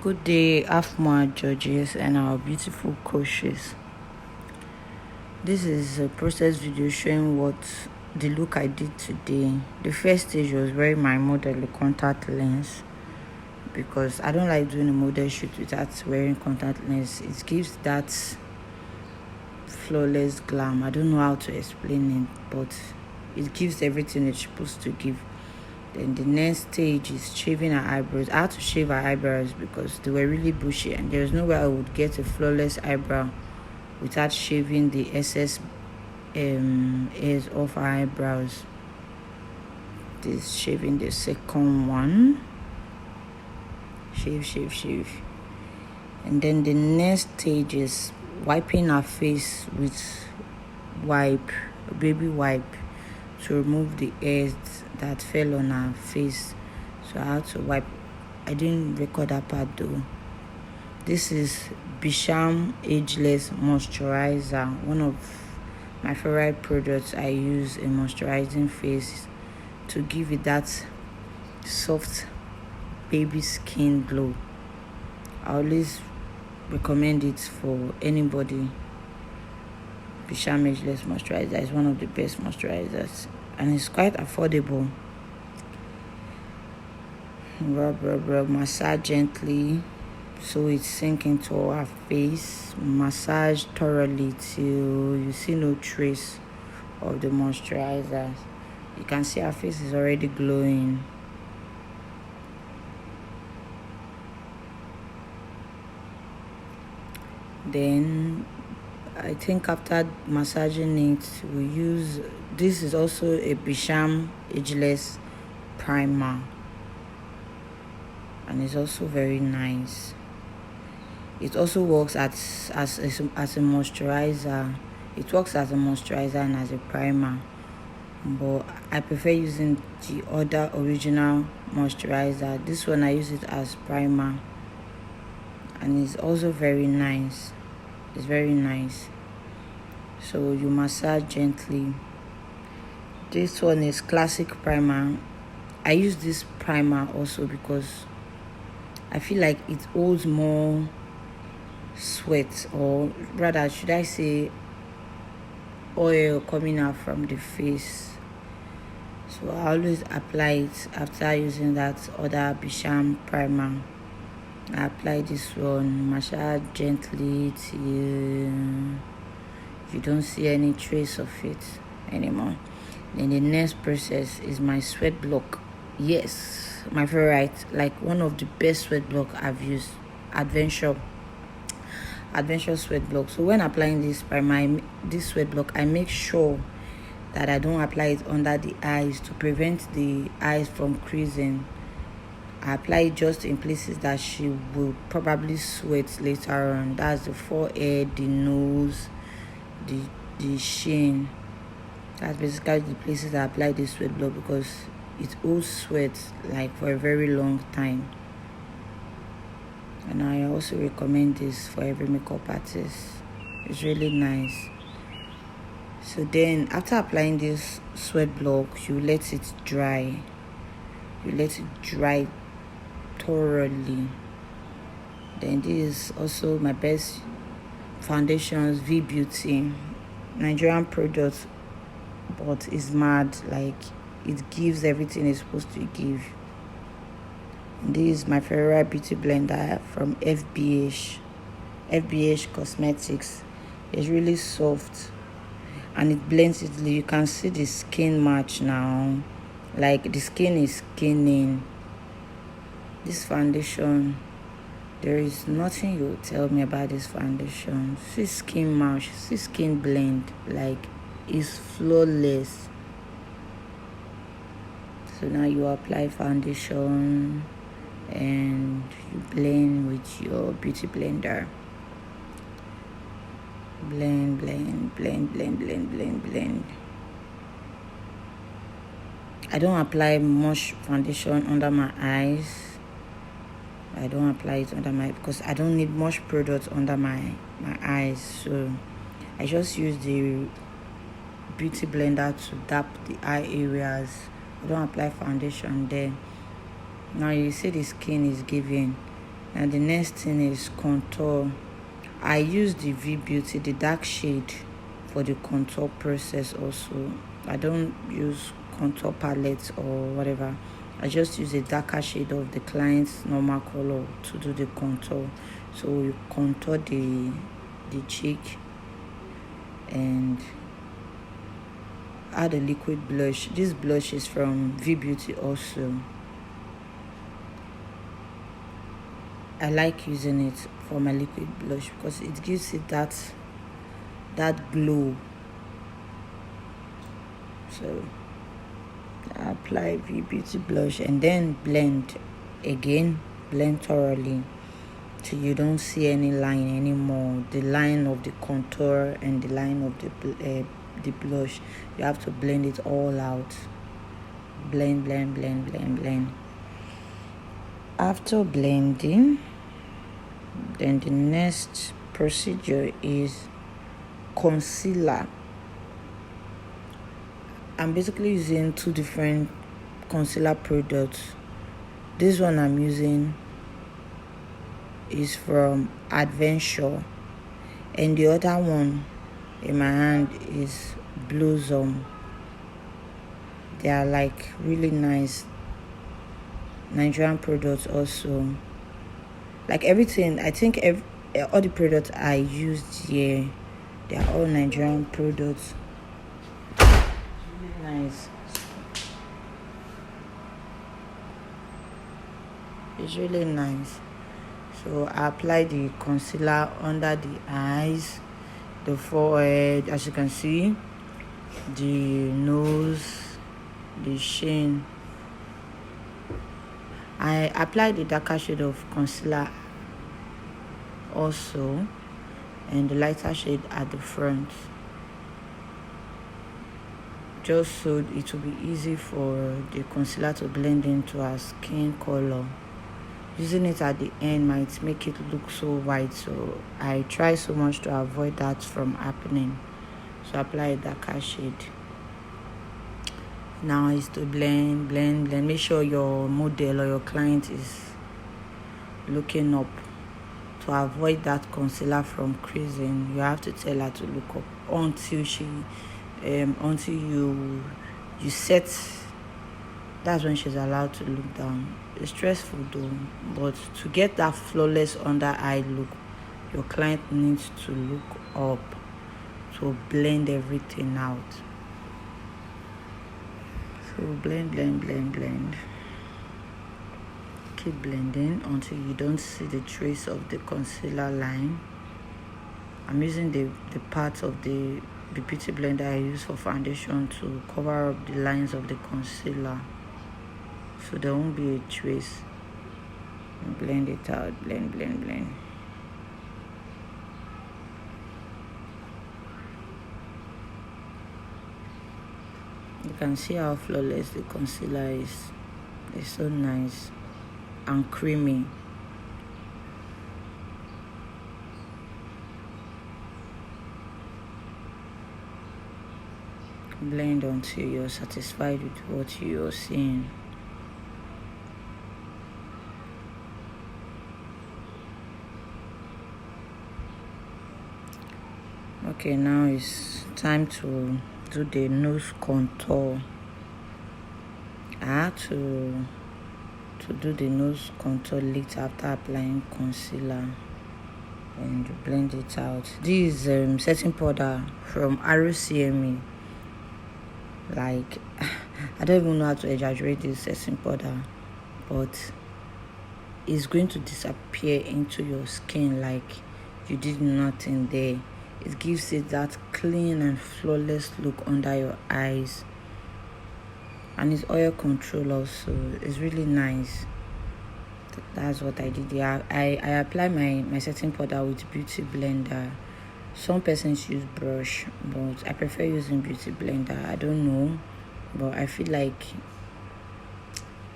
Good day, AFMA judges and our beautiful coaches. This is a process video showing what the look I did today. The first stage was wearing my model contact lens because I don't like doing a model shoot without wearing contact lens. It gives that flawless glam. I don't know how to explain it, but it gives everything it's supposed to give. Then the next stage is shaving her eyebrows. I had to shave her eyebrows because they were really bushy and there was no way I would get a flawless eyebrow without shaving the excess hairs off her eyebrows. This shaving the second one. Shave. And then the next stage is wiping her face with baby wipe to remove the hairs that fell on her face. So I had to wipe. I didn't record that part though. This is Bisham Ageless Moisturizer, one of my favorite products I use in moisturizing face to give it that soft baby skin glow. I always recommend it for anybody. Bisham Ageless Moisturizer is one of the best moisturizers and it's quite affordable. Rub, massage gently so it sinks into our face. Massage thoroughly till you see no trace of the moisturizer. You can see our face is already glowing. Then I think after massaging it, we use, this is also a Bisham Ageless primer. And it's also very nice. It also works as a moisturizer. It works as a moisturizer and as a primer. But I prefer using the other original moisturizer. This one I use it as primer. And it's also very nice. It's very nice. So you massage gently. This one is classic primer. I use this primer also because I feel like it holds more sweat, or rather should I say oil coming out from the face. So I always apply it after using that other Bisham primer. I apply this one, massage gently till you don't see any trace of it anymore. Then the next process is my sweat block. Yes, my favorite, like one of the best sweat block I've used, Adventure sweat block. So when applying this primer, this sweat block, I make sure that I don't apply it under the eyes to prevent the eyes from creasing. I apply it just in places that she will probably sweat later on. That's the forehead, the nose, the chin. That's basically the places I apply this sweat block because it holds sweat like for a very long time. And I also recommend this for every makeup artist. It's really nice. So then after applying this sweat block, you let it dry. You let it dry thoroughly. Then this is also my best foundations, V Beauty, Nigerian product, but it's mad. Like it gives everything it's supposed to give. And this is my favorite beauty blender from FBH Cosmetics. It's really soft and it blends easily. You can see the skin match now. Like the skin is skinning. This foundation, there is nothing you will tell me about this foundation. See skin match, see skin blend, like it's flawless. So now you apply foundation and you blend with your beauty blender. Blend. I don't apply much foundation under my eyes. I don't apply it under my, because I don't need much product under my eyes. So I just use the beauty blender to dap the eye areas. I don't apply foundation there. Now you see the skin is giving. And the next thing is contour. I use the V Beauty, the dark shade, for the contour process also. I don't use contour palettes or whatever. I just use a darker shade of the client's normal color to do the contour. So you contour the cheek and add a liquid blush. This blush is from V Beauty also. I like using it for my liquid blush because it gives it that glow. So I apply V Beauty blush and then blend thoroughly till you don't see any line anymore. The line of the contour and the line of the blush, you have to blend it all out. Blend. After blending, then the next procedure is concealer. I'm basically using two different concealer products. This one I'm using is from Adventure, and the other one in my hand is Blossom. They are like really nice Nigerian products also. Like everything, I think all the products I used here, they are all Nigerian products. Really nice. It's really nice. So I apply the concealer under the eyes, the forehead, as you can see, the nose, the chin. I apply the darker shade of concealer also, and the lighter shade at the front, just so it will be easy for the concealer to blend into our skin color. Using it at the end might make it look so white, so I try so much to avoid that from happening. So apply a darker shade. Now is to blend. Make sure your model or your client is looking up. To avoid that concealer from creasing, you have to tell her to look up until you set. That's when she's allowed to look down. It's stressful though, but to get that flawless under eye look, your client needs to look up to blend everything out. So blend. Keep blending until you don't see the trace of the concealer line. I'm using the part of the beauty blender I use for foundation to cover up the lines of the concealer, so there won't be a trace. Blend it out. Blend. You can see how flawless the concealer is. It's so nice and creamy. Blend until you're satisfied with what you're seeing. Okay, now it's time to do the nose contour. I had to do the nose contour later after applying concealer and blend it out. This is setting powder from RCMA. Like, I don't even know how to exaggerate this setting powder, but it's going to disappear into your skin like you did nothing there. It gives it that clean and flawless look under your eyes, and it's oil control also. It's really nice. That's what I did. Yeah, I apply my setting powder with beauty blender. Some persons use brush, but I prefer using beauty blender. I don't know, but I feel like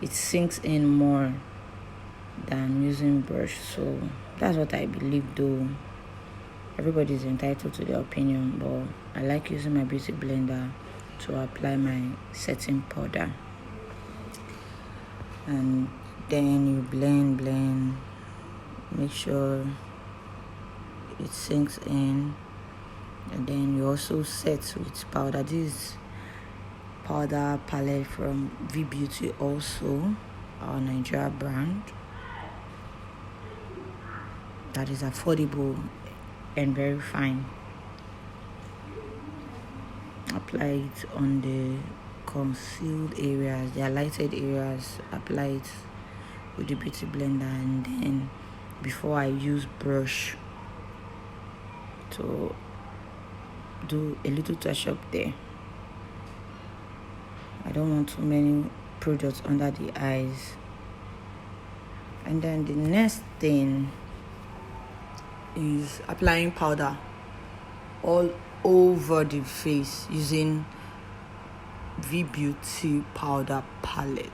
it sinks in more than using brush. So that's what I believe though. Everybody's entitled to their opinion, but I like using my beauty blender to apply my setting powder. And then you blend. make sure it sinks in, and then you also set with powder. This is powder palette from V Beauty, also our Nigeria brand that is affordable and very fine. Apply it on the concealed areas, the highlighted areas. Apply it with the beauty blender, and then before I use brush to do a little touch up there. I don't want too many products under the eyes. And then the next thing is applying powder all over the face using V Beauty powder palette.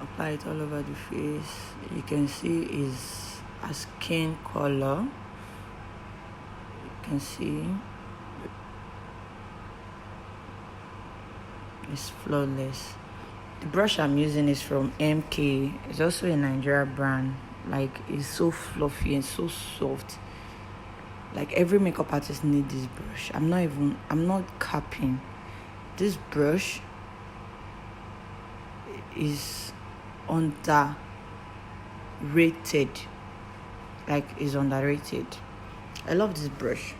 Apply it all over the face. You can see is a skin color. You can see it's flawless. The brush I'm using is from MK. It's also a Nigeria brand. Like, it's so fluffy and so soft. Like, every makeup artist needs this brush. I'm not capping. This brush is underrated. Like, is underrated. I love this brush.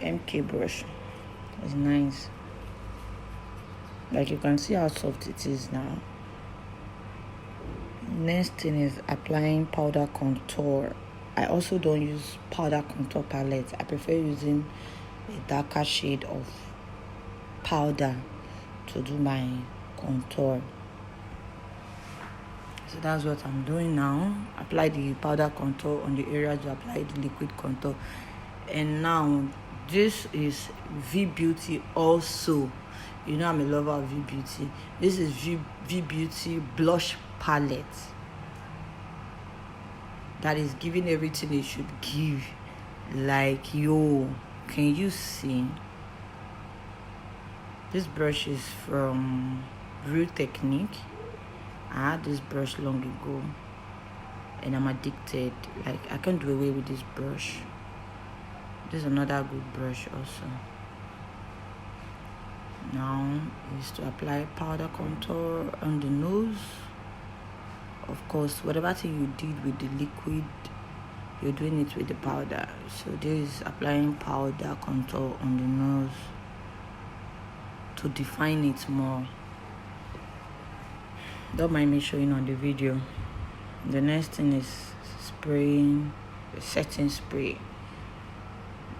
MK brush. It's nice. Like, you can see how soft it is now. Next thing is applying powder contour. I also don't use powder contour palette. I prefer using a darker shade of powder to do my contour. So that's what I'm doing now. Apply the powder contour on the areas you apply the liquid contour. And now this is V Beauty also. You know I'm a lover of V Beauty. This is V Beauty blush palette that is giving everything it should give. Like, yo, can you see? This brush is from Real Technique. I had this brush long ago and I'm addicted. Like, I can't do away with this brush. This is another good brush also. Now is to apply powder contour on the nose. Of course, whatever thing you did with the liquid, you're doing it with the powder. So this is applying powder contour on the nose to define it more. Don't mind me showing on the video. The next thing is spraying the setting spray.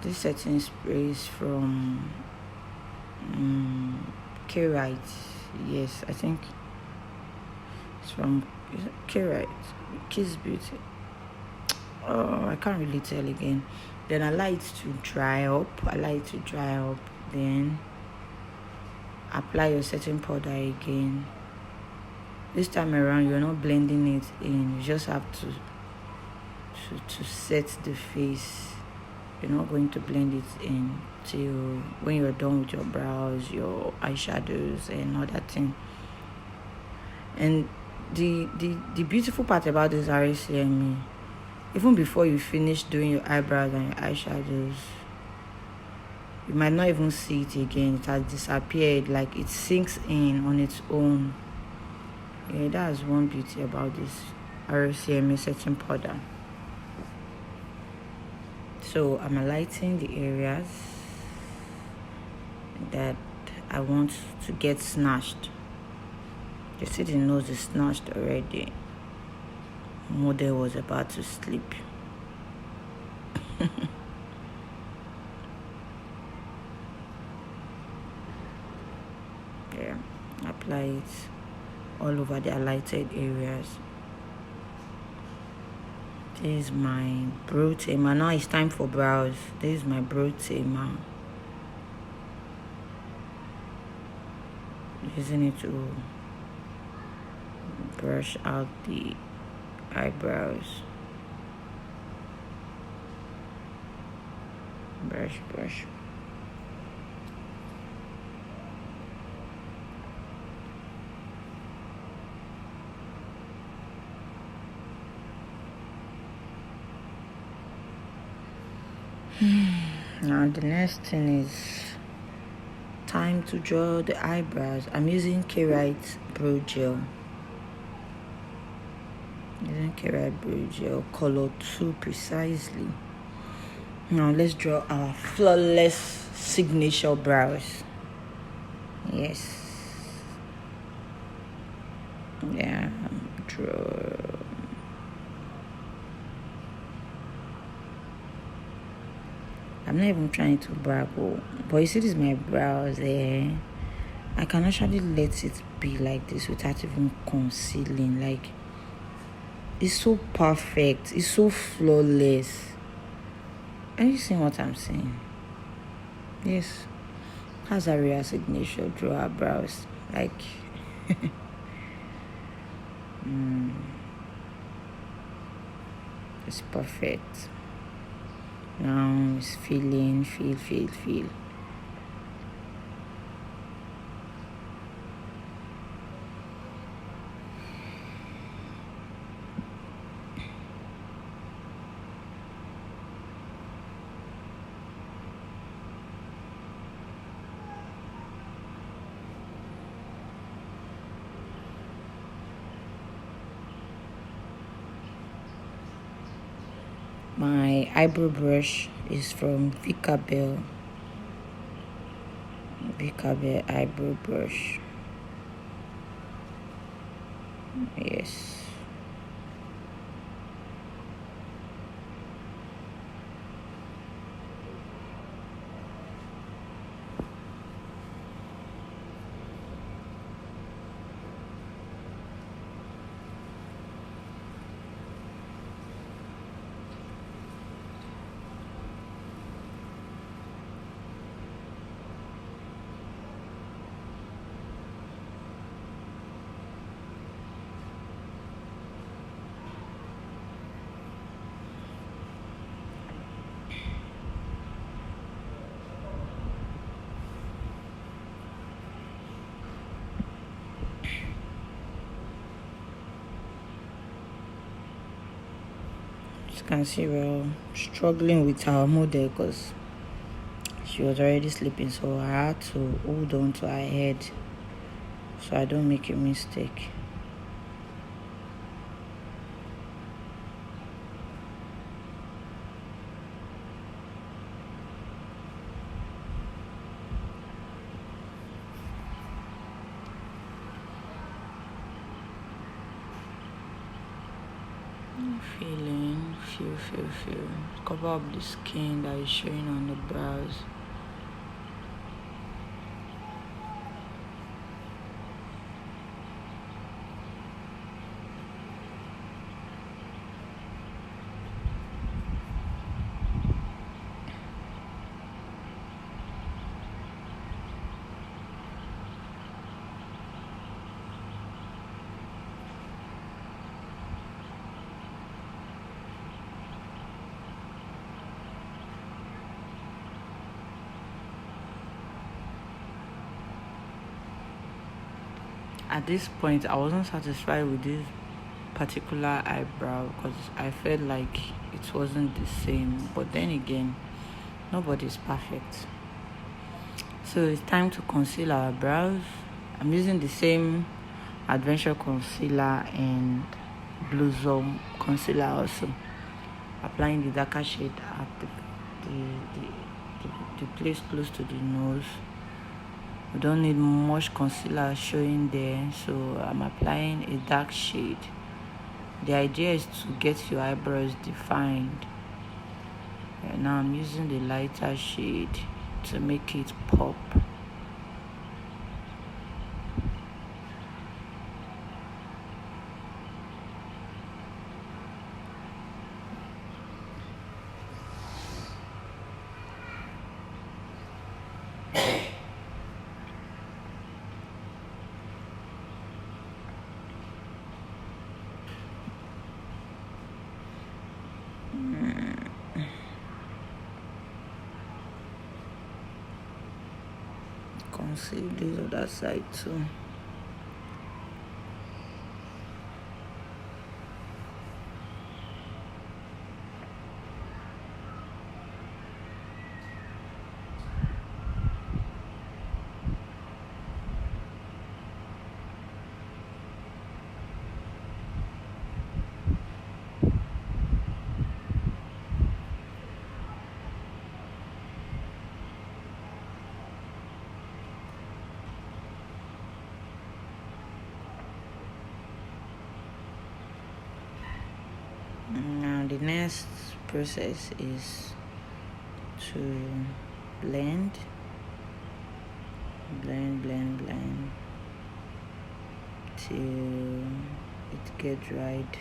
This setting spray is from K-Rite. Yes, I think it's from K-Rite, Kiss Beauty. Oh, I can't really tell again. Then I like it to dry up. Then apply your setting powder again. This time around, you're not blending it in. You just have to set the face. You're not going to blend it in till when you're done with your brows, your eyeshadows, and all that thing. And the beautiful part about this RCME, even before you finish doing your eyebrows and your eyeshadows, you might not even see it again. It has disappeared. Like, it sinks in on its own. Yeah, that's one beauty about this RCME setting powder. So I'm highlighting the areas that I want to get snatched. You see the nose is snatched already. Model was about to sleep. Yeah, apply it all over the highlighted areas. This is my brow tamer. Now it's time for brows. This is my brow tamer. Using it to brush out the eyebrows. Brush. Now the next thing is time to draw the eyebrows. I'm using Kerite Brow Gel. Using Kerite Brow Gel, color 2 precisely. Now let's draw our flawless signature brows. Yes. Yeah, draw. I'm not even trying to brag, but you see, this is my brows. I can actually let it be like this without even concealing. Like, it's so perfect. It's so flawless. Are you seeing what I'm saying? Yes. That's a real signature. Draw our brows. Like, it's perfect. Now it's feeling, feel. My eyebrow brush is from Vicabel eyebrow brush. Yes. As you can see, we're struggling with our model because she was already sleeping, so I had to hold on to her head so I don't make a mistake. Feeling, feel. Cover up the skin that is showing on the brows. At this point, I wasn't satisfied with this particular eyebrow because I felt like it wasn't the same. But then again, nobody's perfect. So it's time to conceal our brows. I'm using the same Adventure Concealer and Blossom Concealer also. Applying the darker shade at the place close to the nose. We don't need much concealer showing there, so I'm applying a dark shade. The idea is to get your eyebrows defined. And now I'm using the lighter shade to make it pop. Conceal this other side too. Now the next process is to blend till it get dried.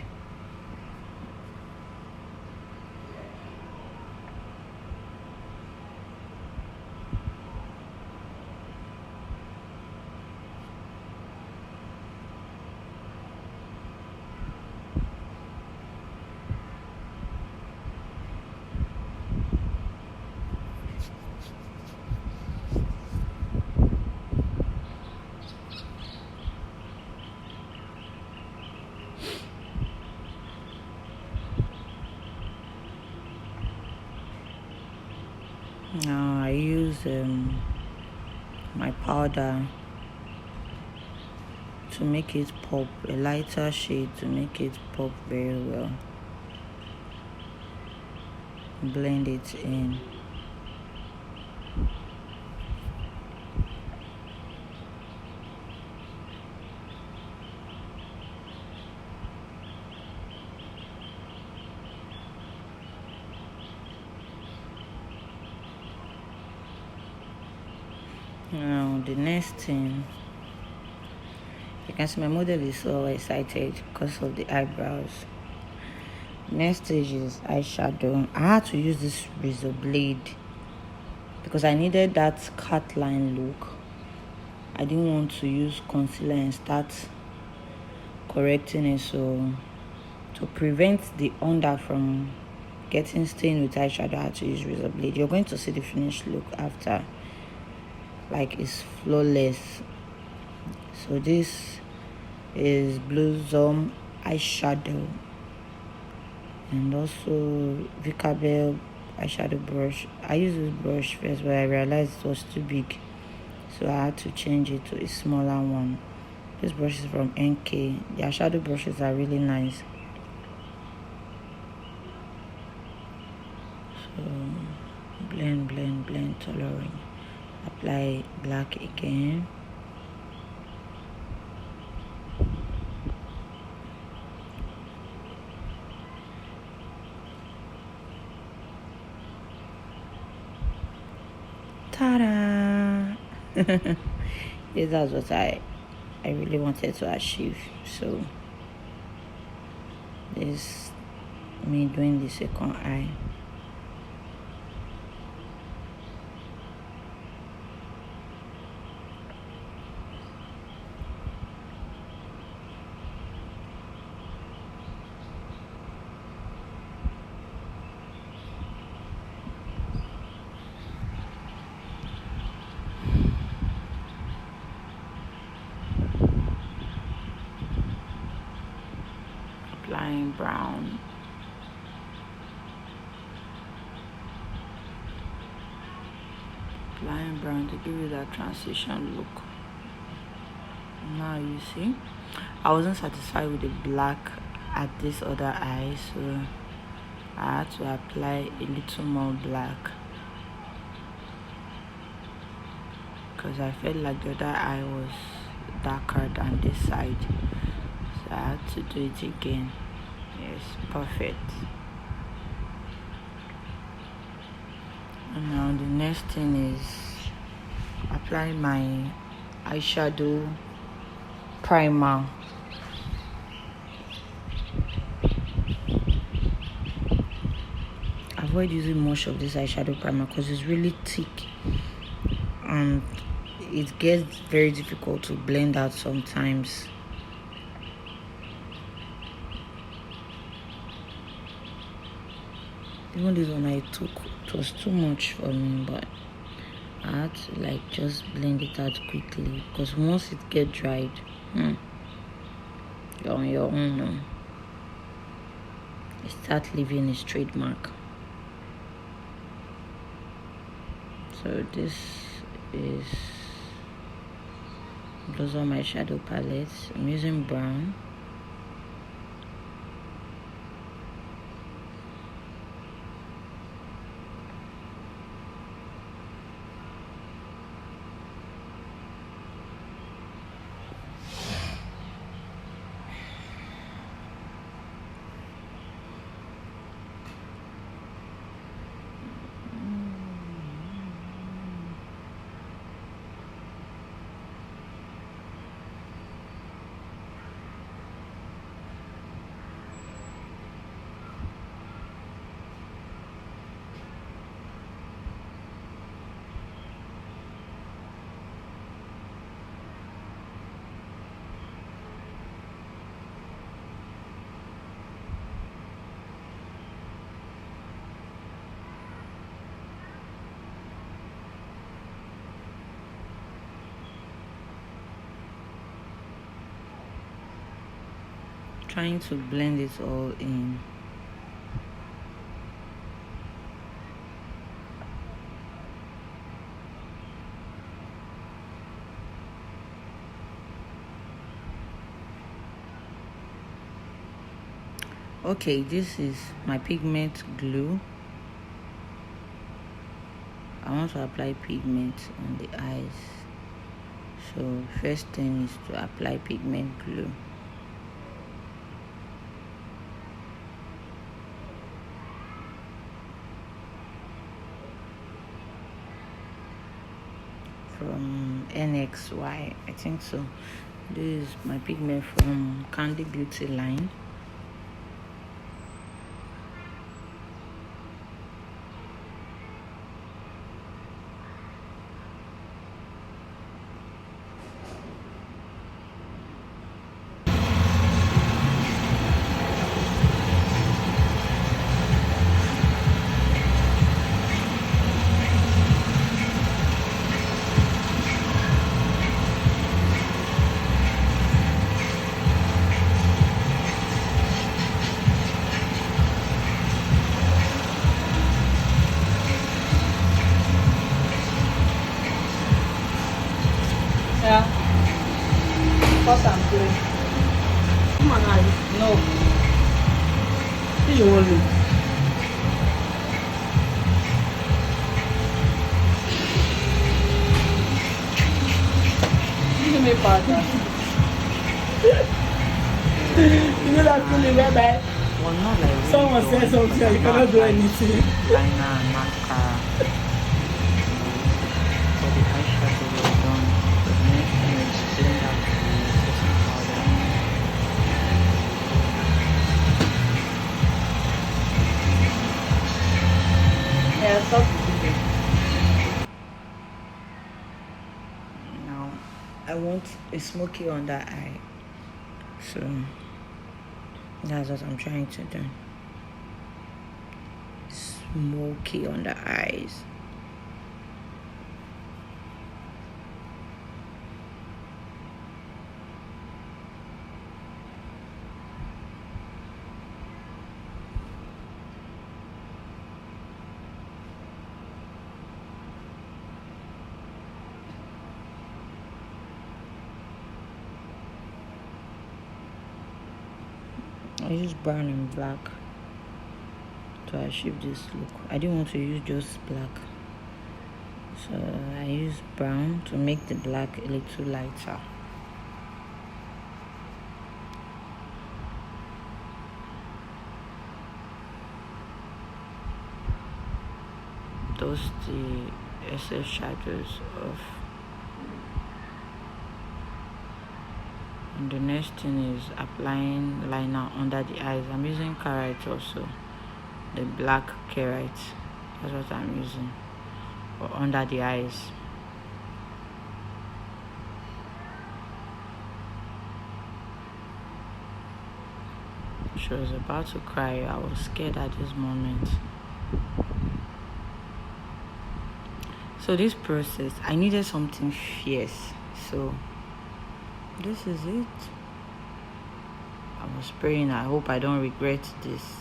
Now I use my powder to make it pop, a lighter shade to make it pop very well. Blend it in. Now the next thing, you can see my model is so excited because of the eyebrows. Next stage is eyeshadow. I had to use this razor blade because I needed that cut line look. I didn't want to use concealer and start correcting it, so to prevent the under from getting stained with eyeshadow, I had to use razor blade. You're going to see the finished look after, like it's flawless. So this is Blossom eyeshadow, and also Vicabel eyeshadow brush. I used this brush first, but I realized it was too big, so I had to change it to a smaller one. This brush is from NK. The eyeshadow brushes are really nice. So blend coloring. Apply black again. Ta-da! Yes, that's what I really wanted to achieve. So this me doing the second eye. Applying brown. Applying brown to give you that transition look. Now you see, I wasn't satisfied with the black at this other eye, so I had to apply a little more black because I felt like the other eye was darker than this side, so I had to do it again. Yes, perfect. And now the next thing is apply my eyeshadow primer. Avoid using much of this eyeshadow primer because it's really thick and it gets very difficult to blend out sometimes. Even this one I took, it was too much for me, but I had to like just blend it out quickly because once it gets dried, you're on your own now. You start leaving its trademark. So this is Blossom eyeshadow palette. I'm using brown. trying to blend it all in. Okay, this is my pigment glue. I want to apply pigment on the eyes. So first thing is to apply pigment glue. From NXY, I think so. This is my pigment from Candy Beauty line. Yeah, first I'm doing. Come on, I no. You want me? Give me partner. You know that feeling whereby well, not like someone says something and you cannot do anything. Liner and mascara. For the eyeshadow well done. The next thing is blend out the setting powder. Yeah, stop. Now I want a smoky under eye. So that's what I'm trying to do. Smoky on the eyes. I use brown and black to achieve this look. I didn't want to use just black, so I use brown to make the black a little lighter. Those the excess shadows off. And the next thing is applying liner under the eyes. I'm using Carite also, the black Carite. That's what I'm using for under the eyes. She was about to cry. I was scared at this moment. So this process, I needed something fierce. So this is it. I was praying, I hope I don't regret this.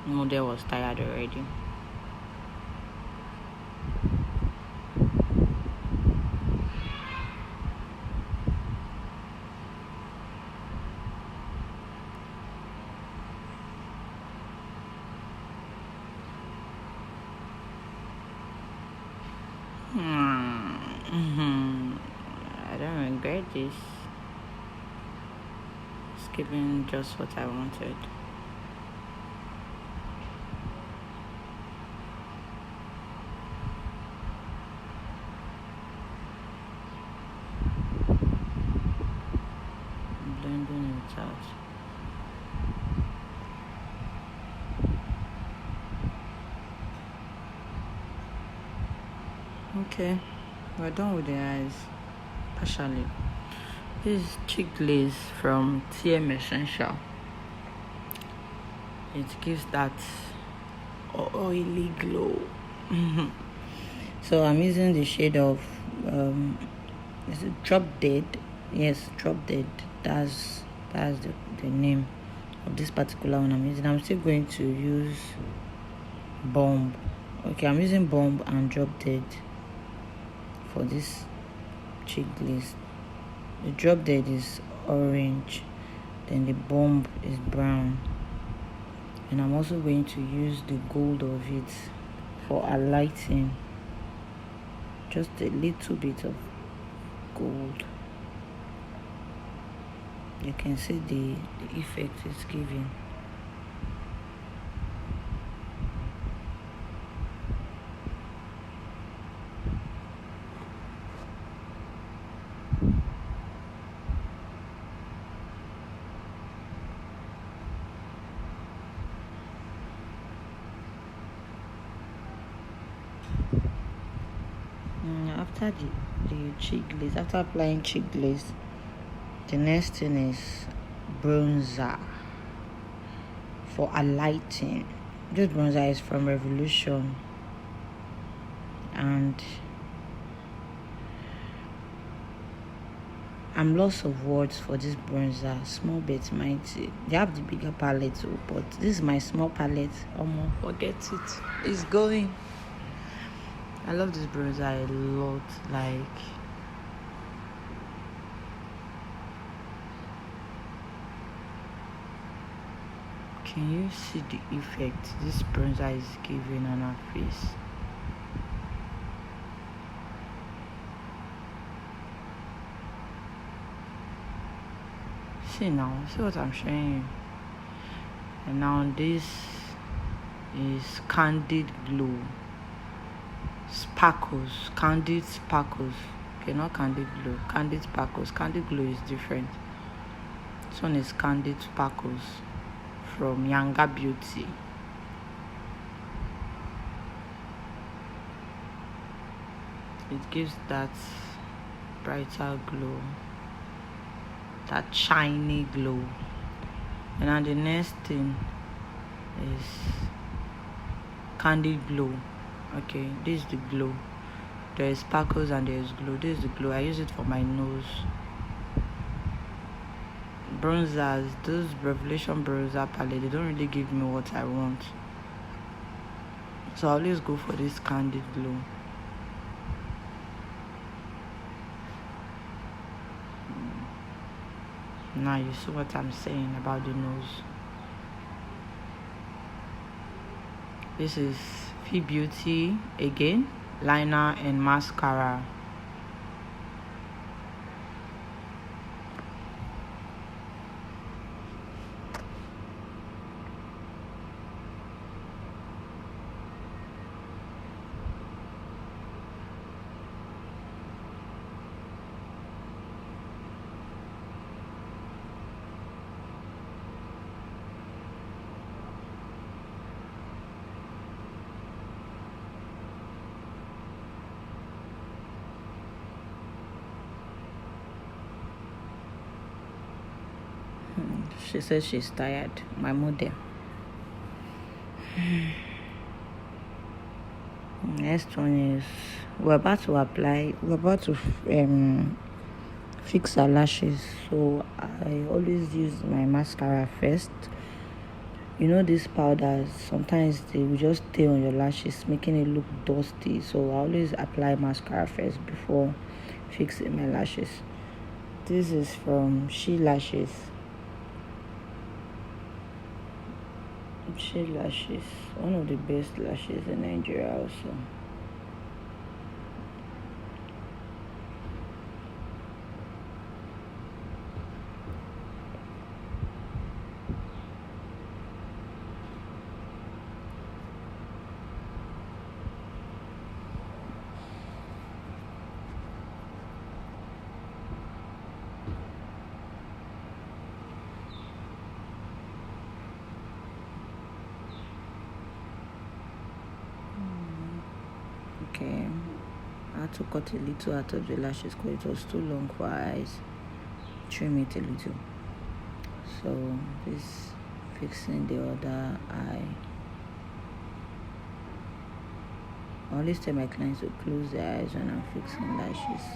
Model was tired already. I don't regret this. giving just what I wanted. Blending it out. Okay, we're done with the eyes partially. This is cheek glaze from TM Essential. It gives that oily glow. So I'm using the shade of is it Drop Dead? Yes, Drop Dead. That's the name of this particular one I'm using. I'm still going to use Bomb. Okay, I'm using Bomb and Drop Dead for this cheek glaze. The Drop Dead is orange, then the Bomb is brown, and I'm also going to use the gold of it for a lighting. Just a little bit of gold. You can see the effect it's giving. After the cheek glaze, after applying cheek glaze, the next thing is bronzer for a lighting. This bronzer is from Revolution, and I'm lost of words for this bronzer. Small bit mighty. They have the bigger palette too, but this is my small palette. Forget it. It's going. I love this bronzer a lot. Like, can you see the effect this bronzer is giving on her face? See now, see what I'm showing you. And now this is Candid Glow. Sparkles, Candid Sparkles. Okay, not Candid Glow, Candid Sparkles. Candid Glow is different. This one is Candid Sparkles from Younger Beauty. It gives that brighter glow, that shiny glow. And now the next thing is Candid Glow. Okay, this is the glow. There is sparkles and there is glow. This is the glow. I use it for my nose. Bronzers, those Revolution bronzer palette, they don't really give me what I want. So I always go for this Candid Glow. Now you see what I'm saying about the nose. This is Fee Beauty again, liner and mascara. She says she's tired. My model. Next one is we're about to fix her lashes. So I always use my mascara first. You know, these powders, sometimes they will just stay on your lashes, making it look dusty. So I always apply mascara first before fixing my lashes. This is from She Lashes. She Lashes, one of the best lashes in Nigeria also. had to cut a little out of the lashes because it was too long for her eyes. Trim it a little. So this fixing the other eye. I always tell my clients to close their eyes when I'm fixing lashes,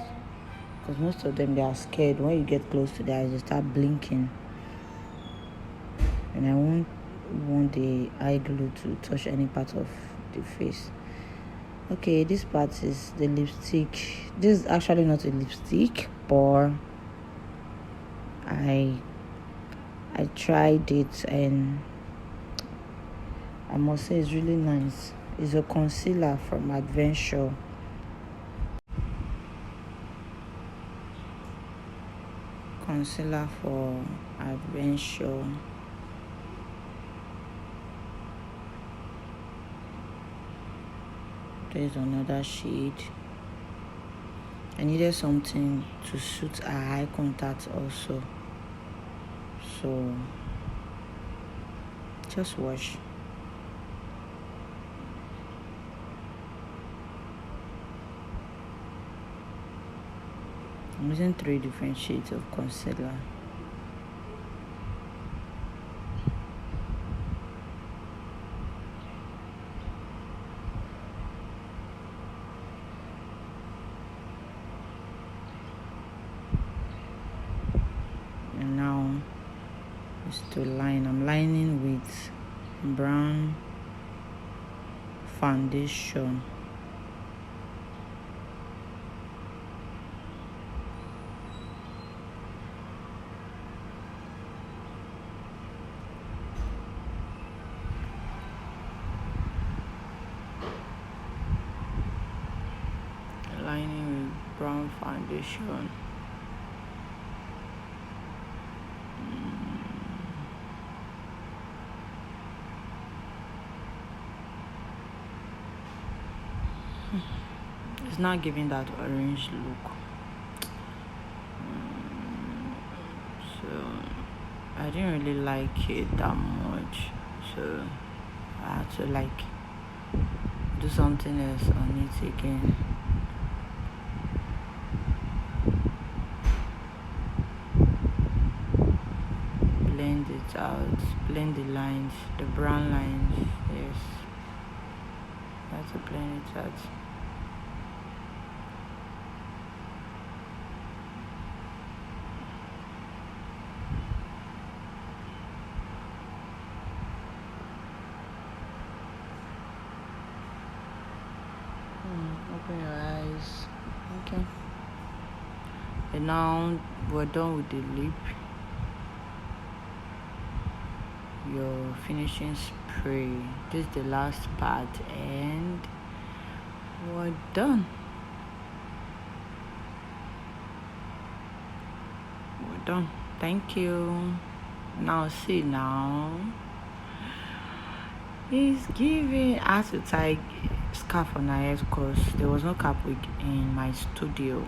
because most of them, they are scared. When you get close to their eyes, they start blinking, and I won't want the eye glue to touch any part of the face. Okay, this part is the lipstick. This is actually not a lipstick, but I tried it and I must say it's really nice. It's a concealer from Adventure. Concealer for Adventure. There's another shade. I needed something to suit her eye contact also. So just watch. I'm using 3 different shades of concealer. And now is to line. I'm lining with brown foundation. Lining with brown foundation. It's not giving that orange look. So I didn't really like it that much. So I had to do something else on it again. Blend it out, blend the lines, the brown lines. Yes, I have to blend it out. Open your eyes. Okay. And now we're done with the lip. Your finishing spray. This is the last part, and we're done. We're done. Thank you. Now see now. It's giving. I had to tie scarf on her head because there was no cap wig in my studio,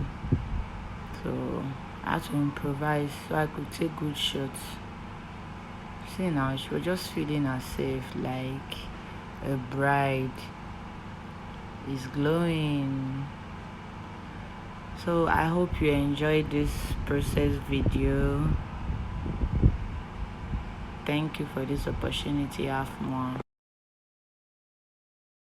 so I had to improvise so I could take good shots. See now, she was just feeling herself like a bride. Is glowing. So I hope you enjoyed this process video. Thank you for this opportunity. Have more.